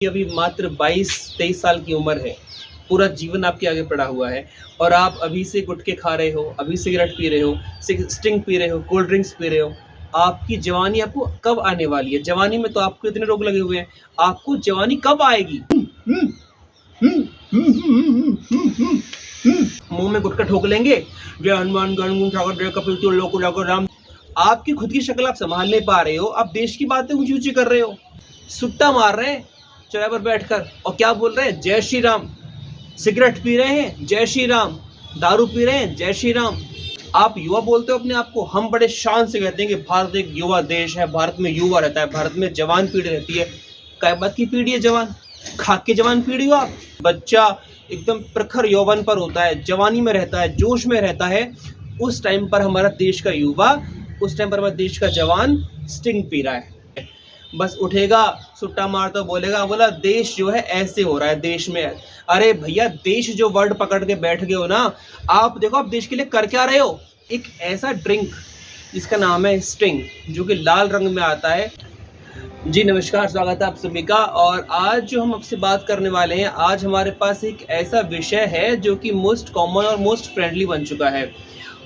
कि अभी मात्र 22-23 साल की उम्र है, पूरा जीवन आपके आगे पड़ा हुआ है और आप अभी से गुटखे खा रहे हो, अभी सिगरेट पी रहे हो, स्टिंग पी रहे हो, कोल्ड ड्रिंक्स पी रहे हो। आपकी जवानी आपको कब आने वाली है? जवानी में तो आपको इतने रोग लगे हुए हैं, आपको जवानी कब आएगी? मुँह में गुटखा ठोक लेंगे, जय हनुमान गण सागर जय कपिल तिरुलोक लोक जागर राम। आपकी खुद की शक्ल आप संभाल नहीं पा रहे हो, आप देश की बातें ऊँची-ऊँची कर रहे हो, सुट्टा मार रहे हैं चाय पर बैठकर और क्या बोल रहे हैं? जय श्री राम। सिगरेट पी रहे हैं, जय श्री राम। दारू पी रहे हैं, जय श्री राम। आप युवा बोलते हो अपने आप को, हम बड़े शान से कहते हैं कि भारत एक युवा देश है, भारत में युवा रहता है, भारत में जवान पीढ़ी रहती है। क्या बात की पीढ़ी है जवान? खाक के जवान पीढ़ी हो आप। बच्चा एकदम प्रखर यौवन पर होता है, जवानी में रहता है, जोश में रहता है, उस टाइम पर हमारा देश का युवा, उस टाइम पर हमारा देश का जवान स्टिंग पी रहा है। बस उठेगा, सुट्टा मारता बोलेगा, बोला देश जो है ऐसे हो रहा है, देश में। अरे भैया, देश जो वर्ड पकड़ के बैठ गए हो ना, आप देखो आप देश के लिए कर क्या रहे हो। एक ऐसा ड्रिंक जिसका नाम है स्टिंग, जो कि लाल रंग में आता है। जी नमस्कार, स्वागत है आप सभी का। और आज जो हम आपसे बात करने वाले हैं, आज हमारे पास एक ऐसा विषय है जो कि मोस्ट कॉमन और मोस्ट फ्रेंडली बन चुका है।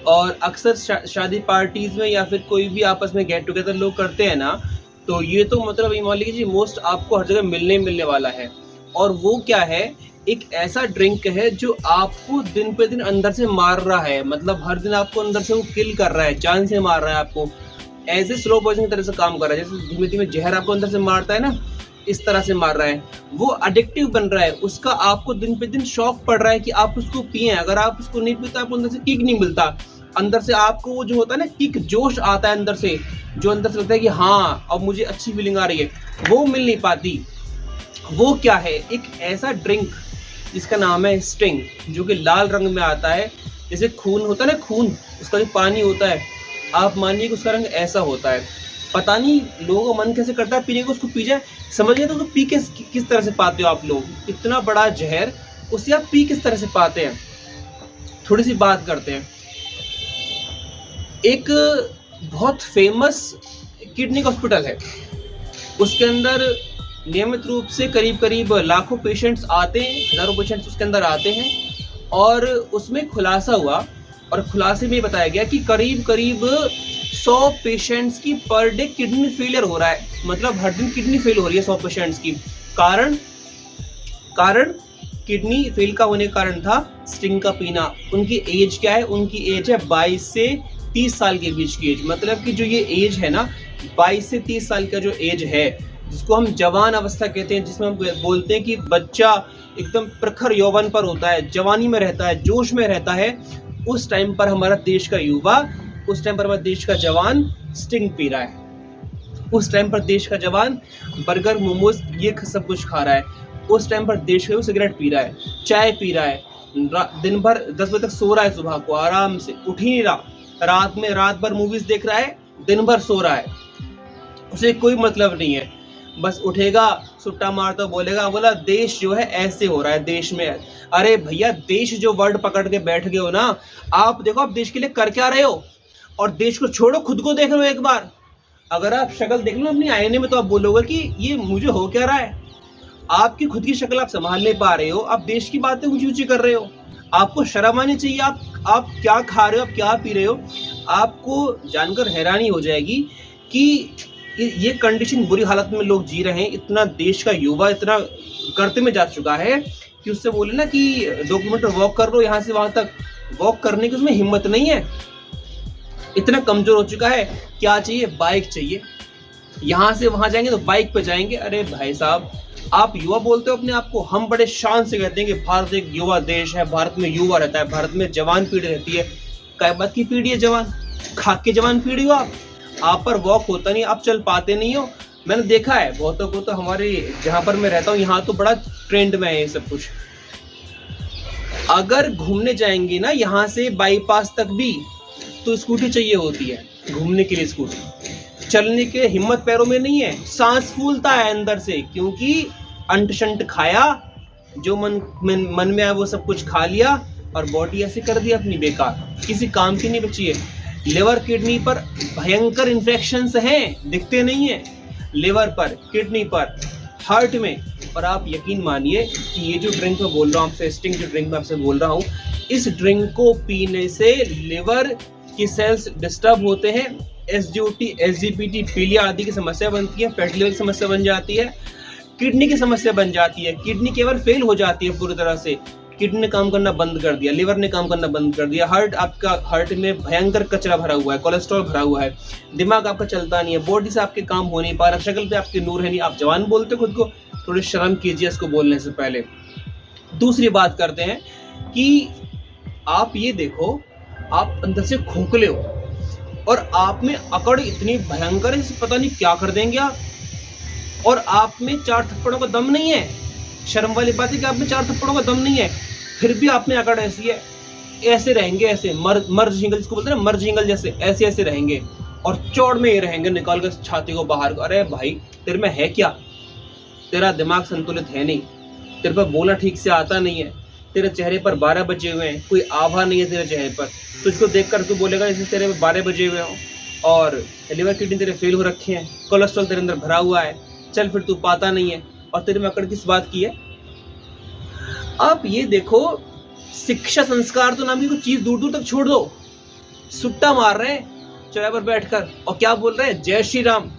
और अक्सर शादी पार्टीज में या फिर कोई भी आपस में गेट टुगेदर लोग करते हैं ना, तो ये तो मतलब ये मान लीजिए मोस्ट आपको हर जगह मिलने वाला है। और वो क्या है? एक ऐसा ड्रिंक है जो आपको दिन पे दिन अंदर से मार रहा है, मतलब हर दिन आपको अंदर से वो किल कर रहा है, जान से मार रहा है आपको। ऐसे स्लो पॉइजन की तरह से काम कर रहा है, जैसे धीमे धीमे जहर आपको अंदर से मारता है ना, इस तरह से मार रहा है। वो अडिक्टिव बन रहा है, उसका आपको दिन पे दिन शौक पड़ रहा है कि आप उसको पिए। अगर आप उसको नहीं पीते, आपको अंदर से किक नहीं मिलता, अंदर से आपको वो जो होता है ना किक, जोश आता है अंदर से, जो अंदर से लगता है कि हाँ अब मुझे अच्छी फीलिंग आ रही है, वो मिल नहीं पाती। वो क्या है? एक ऐसा ड्रिंक जिसका नाम है स्टिंग, जो कि लाल रंग में आता है। जैसे खून होता है ना, खून, उसका जो पानी होता है, आप मानिए कि उसका रंग ऐसा होता है। पता नहीं लोगों का मन कैसे करता है पीने को, उसको पी जाए। समझ गए? तो उसको पी के किस तरह से पाते हो आप लोग? इतना बड़ा जहर, उससे आप पी किस तरह से पाते हैं? थोड़ी सी बात करते हैं। एक बहुत फेमस किडनी हॉस्पिटल है, उसके अंदर नियमित रूप से करीब लाखों पेशेंट्स आते हैं, हज़ारों पेशेंट्स उसके अंदर आते हैं। और उसमें खुलासा हुआ, और खुलासे में बताया गया कि करीब 100 पेशेंट्स की पर डे किडनी फेलियर हो रहा है। मतलब हर दिन किडनी फेल हो रही है 100 पेशेंट्स की। कारण किडनी फेल का होने का कारण था स्टिंग का पीना। उनकी एज क्या है? उनकी एज है 22 से 30 साल के बीच की एज। मतलब कि जो ये एज है ना, 22 से 30 साल का जो एज है, जिसको हम जवान अवस्था कहते हैं, जिसमें हम बोलते हैं कि बच्चा एकदम प्रखर यौवन पर होता है, जवानी में रहता है, जोश में रहता है, उस टाइम पर हमारा देश का युवा, उस टाइम पर हमारा देश का जवान स्टिंग पी रहा है। उस टाइम पर देश का जवान बर्गर, मोमोज, ये सब कुछ खा रहा है। उस टाइम पर देश का सिगरेट पी रहा है, चाय पी रहा है, दिन भर 10 बजे तक सो रहा है, सुबह को आराम से उठ ही नहीं रहा, रात भर मूवीज देख रहा है, दिन भर सो रहा है, उसे कोई मतलब नहीं है। बस उठेगा, सुट्टा मारता बोलेगा, बोला देश जो है ऐसे हो रहा है, देश में। अरे भैया, देश जो वर्ड पकड़ के बैठ गए हो ना, आप देखो आप देश के लिए कर क्या रहे हो। और देश को छोड़ो, खुद को देख लो एक बार। अगर आप शक्ल देख लो अपनी आईने में, तो आप बोलोगे कि ये मुझे हो क्या रहा है। आपकी खुद की शक्ल आप संभाल नहीं पा रहे हो, आप देश की बातें ऊंची कर रहे हो। आपको शर्म आनी चाहिए। आप क्या खा रहे हो, आप क्या पी रहे हो। आपको जानकर हैरानी हो जाएगी कि ये कंडीशन, बुरी हालत में लोग जी रहे हैं। इतना देश का युवा इतना गर्त में जा चुका है कि उससे बोले ना कि 2 किलोमीटर वॉक कर लो यहाँ से वहां तक, वॉक करने की उसमें हिम्मत नहीं है, इतना कमजोर हो चुका है। क्या चाहिए? बाइक चाहिए। यहाँ से वहां जाएंगे तो बाइक पे जाएंगे। अरे भाई साहब, आप युवा बोलते हो अपने आप को, हम बड़े शान से कहते हैं कि भारत एक युवा देश है, भारत में युवा रहता है, भारत में जवान पीढ़ी रहती है। क्या बात की पीढ़ी है जवान? खाक के जवान पीढ़ी हो आप पर वॉक होता नहीं, आप चल पाते नहीं हो। मैंने देखा है बहुतों को, तो हमारे जहां पर मैं रहता हूँ यहाँ तो बड़ा ट्रेंड में है ये सब कुछ। अगर घूमने जाएंगे ना यहाँ से बाईपास तक भी, तो स्कूटी चाहिए होती है घूमने के लिए। स्कूटी चलने के हिम्मत पैरों में नहीं है, सांस फूलता है अंदर से, क्योंकि अंट शंट खाया, जो मन में आया वो सब कुछ खा लिया, और बॉडी ऐसे कर दी अपनी बेकार, किसी काम की नहीं बची है। लिवर किडनी पर भयंकर इन्फेक्शंस हैं, दिखते नहीं है। लिवर पर, किडनी पर, हार्ट में और आप यकीन मानिए कि ये जो ड्रिंक मैं बोल रहा हूँ आपसे, स्टिंग जो ड्रिंक मैं आपसे बोल रहा हूँ, इस ड्रिंक को पीने से लिवर की सेल्स डिस्टर्ब होते हैं, एसजीओटी, एसजीपीटी, पीलिया आदि की समस्या बनती है, फैटी लिवर की समस्या बन जाती है, किडनी की समस्या बन जाती है, किडनी केवल फेल हो जाती है पूरी तरह से, किडनी ने काम करना बंद कर दिया, लिवर ने काम करना बंद कर दिया, हार्ट में भयंकर कचरा भरा हुआ है, कोलेस्ट्रॉल भरा हुआ है, दिमाग आपका चलता नहीं है, बॉडी से आपके काम हो नहीं पा रहा, शक्ल पे आपके नूर है नहीं, आप जवान बोलते खुद को, थोड़ी शर्म कीजिए इसको बोलने से पहले। दूसरी बात करते हैं कि आप ये देखो, आप अंदर से खोखले हो और आप में अकड़ इतनी भयंकर है, पता नहीं क्या कर देंगे आप, और आप में 4 थप्पड़ों का दम नहीं है। शर्म वाली बात है कि आप में 4 थप्पड़ों का दम नहीं है, फिर भी आप में अकड़ ऐसी है, ऐसे रहेंगे, ऐसे मर्ज जिंगल जिसको बोलते हैं ना, मर्ज जिंगल जैसे ऐसे ऐसे रहेंगे और चौड़ में ये रहेंगे, निकाल कर छाती को बाहर। अरे भाई तेरे में है क्या? तेरा दिमाग संतुलित है नहीं, तेरे पर बोलना ठीक से आता नहीं है, तेरे चेहरे पर 12 बजे हुए हैं, कोई आभा नहीं है तेरे चेहरे पर, तुझको देखकर तू बोलेगा जैसे तेरे में 12 बजे हुए हो, और लिवर किडनी तेरे फेल हो रखे हैं, कोलेस्ट्रॉल तेरे अंदर भरा हुआ है, चल फिर तू पाता नहीं है, और तेरे में अकड़ किस बात की है? आप ये देखो, शिक्षा संस्कार तो नाम की कोई चीज दूर दूर तक छोड़ दो, सुट्टा मार रहे हैं चाय पर बैठकर और क्या बोल रहे हैं, जय श्री राम।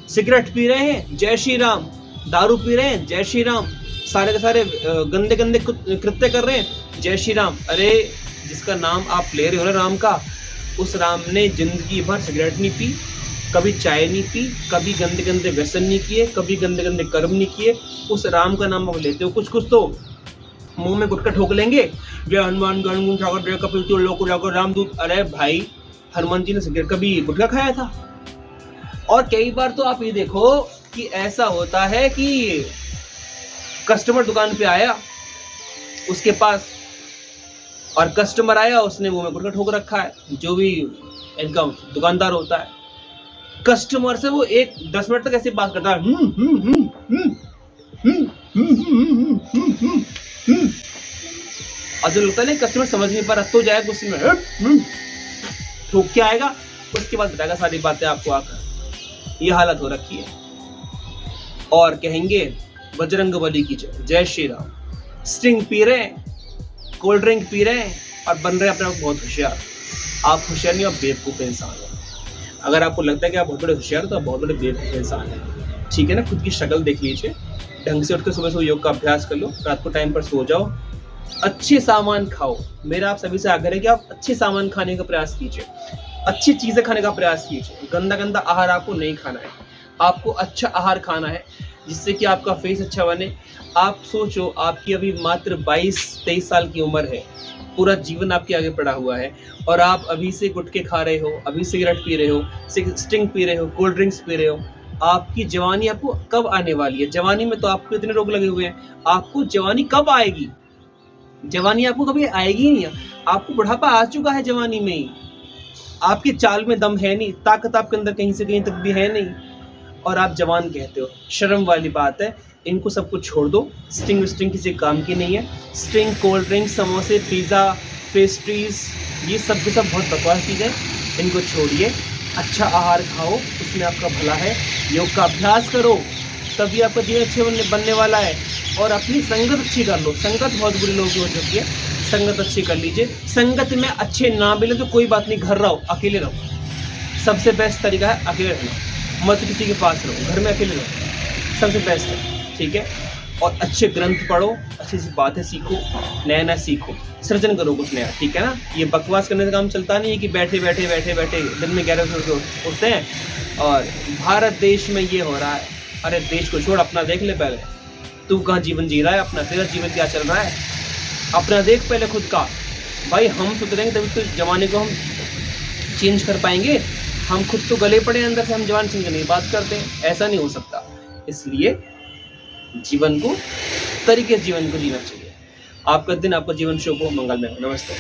सिगरेट पी रहे हैं, जय श्री राम। दारू पी रहे हैं, जय श्री राम। सारे के सारे गंदे गंदे कृत्य कर रहे हैं, जय श्री राम। अरे जिसका नाम आप ले रहे हो ना राम का, उस राम ने जिंदगी भर सिगरेट नहीं पी, कभी चाय नहीं पी, कभी गंदे गंदे व्यसन नहीं किए, कभी गंदे गंदे कर्म नहीं किए। उस राम का नाम आप लेते हो, कुछ कुछ तो मुंह में गुटका ठोक लेंगे, जय हनुमान गण ठाकर जय कपिल लोक जाकर रामदूत। अरे भाई हनुमान जी ने सिगरेट कभी गुटखा खाया था? और कई बार तो आप ये देखो कि ऐसा होता है कि कस्टमर दुकान पे आया उसके पास, और कस्टमर आया, उसने मुंह में गुटखा ठोक रखा है, जो भी इनका दुकानदार होता है, कस्टमर से वो 10 मिनट तक ऐसे बात करता है, और जो लगता है ना कस्टमर समझ नहीं पा रहा, तो जाएगा गुस्से में ठोक के आएगा, उसके बाद बताएगा सारी बातें आपको आकर। ये हालत हो रखी है, और कहेंगे बजरंगबली की जय श्री राम। स्टिंग पी रहे हैं, कोल्ड ड्रिंक पी रहे हैं और बन रहे अपने आप बहुत होशियार। आप होशियार नहीं, आप बेवकूफ इंसान हो। अगर आपको लगता है कि आप बहुत बड़े होशियार, तो आप बहुत बड़े बेवकूफ इंसान हैं, ठीक है ना? खुद की शक्ल देख लीजिए, ढंग से उठकर सुबह योग का अभ्यास कर लो, रात को टाइम पर सो जाओ, अच्छे सामान खाओ। मेरा आप सभी से आग्रह है कि आप अच्छे सामान खाने का प्रयास कीजिए, अच्छी चीजें खाने का प्रयास कीजिए। गंदा गंदा आहार आपको नहीं खाना है, आपको अच्छा आहार खाना है जिससे कि आपका फेस अच्छा बने। आप सोचो, आपकी अभी मात्र 22-23 साल की उम्र है, पूरा जीवन आपके आगे पड़ा हुआ है, और आप अभी से गुटखे खा रहे हो, अभी सिगरेट पी रहे हो, स्टिंग पी रहे हो, कोल्ड ड्रिंक्स पी रहे हो। आपकी जवानी आपको कब आने वाली है? जवानी में तो आपको इतने रोग लगे हुए हैं, आपको जवानी कब आएगी? जवानी आपको कभी आएगी ही नहीं। आपको बुढ़ापा आ चुका है जवानी में ही, आपके चाल में दम है नहीं, ताकत आपके अंदर कहीं से कहीं तक भी है नहीं, और आप जवान कहते हो। शर्म वाली बात है, इनको सब कुछ छोड़ दो। स्टिंग किसी काम की नहीं है। स्टिंग, कोल्ड ड्रिंक, समोसे, पिज़्ज़ा, पेस्ट्रीज, ये सब के सब बहुत बकवास चीज़ है, इनको छोड़िए। अच्छा आहार खाओ, उसमें आपका भला है। योग का अभ्यास करो, तभी आपका जीवन अच्छे बनने वाला है। और अपनी संगत अच्छी कर लो। संगत बहुत बुरे लोगों की हो चुकी है, संगत अच्छी कर लीजिए। संगत में अच्छे ना मिले तो कोई बात नहीं, घर रहो, अकेले रहो। सबसे बेस्ट तरीका है अकेले रहना, मत किसी के पास रहो, घर में अकेले रहो, सबसे बेस्ट है, ठीक है? और अच्छे ग्रंथ पढ़ो, अच्छी सी बातें सीखो, नया नया सीखो, सृजन करो कुछ नया, ठीक है ना? ये बकवास करने का काम चलता नहीं है कि बैठे बैठे बैठे बैठे दिन में 11 बजे उठते हैं और भारत देश में ये हो रहा है। अरे देश को छोड़, अपना देख ले पहले, तू कहाँ जीवन जी रहा है अपना, तेरा जीवन क्या चल रहा है, अपना देख पहले खुद का। भाई हम सुधरेंगे तभी तो जमाने को हम चेंज कर पाएंगे। हम खुद तो गले पड़े अंदर से, हम जवान चेंज करने की बात करते हैं, ऐसा नहीं हो सकता। इसलिए जीवन को, तरीके से जीवन को जीना चाहिए। आपका दिन, आपका जीवन शुभ हो, मंगलमय हो। नमस्ते।